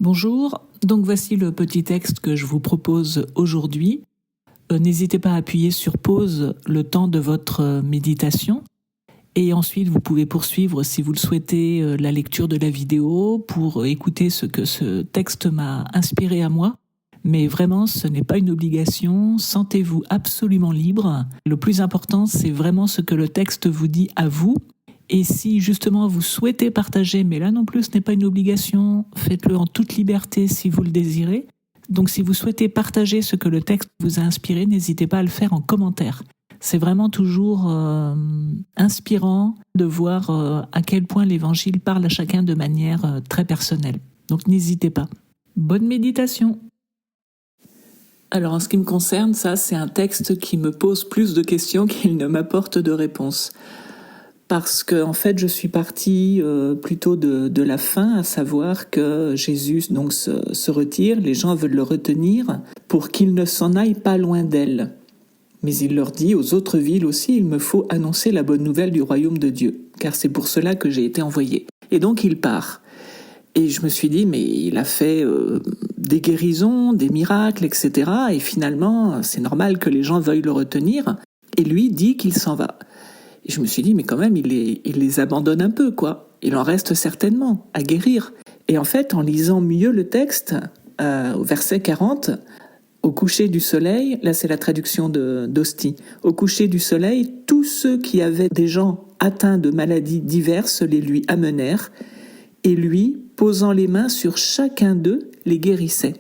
Bonjour, donc voici le petit texte que je vous propose aujourd'hui. N'hésitez pas à appuyer sur pause le temps de votre méditation et ensuite vous pouvez poursuivre si vous le souhaitez la lecture de la vidéo pour écouter ce que ce texte m'a inspiré à moi. Mais vraiment, ce n'est pas une obligation, sentez-vous absolument libre. Le plus important, c'est vraiment ce que le texte vous dit à vous. Et si justement vous souhaitez partager, mais là non plus ce n'est pas une obligation, faites-le en toute liberté si vous le désirez. Donc si vous souhaitez partager ce que le texte vous a inspiré, n'hésitez pas à le faire en commentaire. C'est vraiment toujours inspirant de voir à quel point l'Évangile parle à chacun de manière très personnelle. Donc n'hésitez pas. Bonne méditation! Alors en ce qui me concerne, ça c'est un texte qui me pose plus de questions qu'il ne m'apporte de réponses. Parce que en fait, je suis partie plutôt de la fin, à savoir que Jésus donc se retire, les gens veulent le retenir pour qu'il ne s'en aille pas loin d'elle. Mais il leur dit aux autres villes aussi, il me faut annoncer la bonne nouvelle du royaume de Dieu, car c'est pour cela que j'ai été envoyé. Et donc il part. Et je me suis dit, mais il a fait des guérisons, des miracles, etc. Et finalement, c'est normal que les gens veuillent le retenir. Et lui dit qu'il s'en va. Et je me suis dit, mais quand même, il les abandonne un peu, quoi. Il en reste certainement à guérir. Et en fait, en lisant mieux le texte, au verset 40, au coucher du soleil, là c'est la traduction d'Ostie, au coucher du soleil, tous ceux qui avaient des gens atteints de maladies diverses les lui amenèrent, et lui, posant les mains sur chacun d'eux, les guérissait.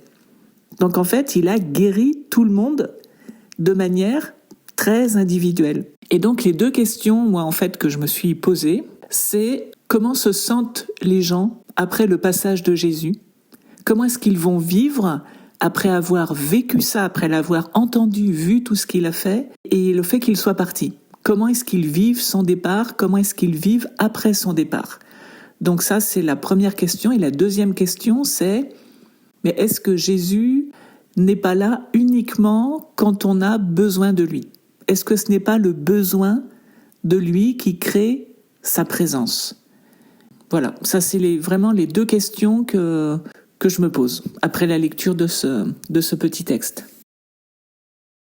Donc en fait, il a guéri tout le monde de manière très individuelle. Et donc les deux questions, moi en fait, que je me suis posées, c'est comment se sentent les gens après le passage de Jésus ? Comment est-ce qu'ils vont vivre après avoir vécu ça, après l'avoir entendu, vu tout ce qu'il a fait, et le fait qu'il soit parti ? Comment est-ce qu'ils vivent son départ ? Comment est-ce qu'ils vivent après son départ ? Donc ça, c'est la première question. Et la deuxième question, c'est, mais est-ce que Jésus n'est pas là uniquement quand on a besoin de lui ? Est-ce que ce n'est pas le besoin de lui qui crée sa présence ? Voilà, ça c'est vraiment les deux questions que je me pose après la lecture de ce petit texte.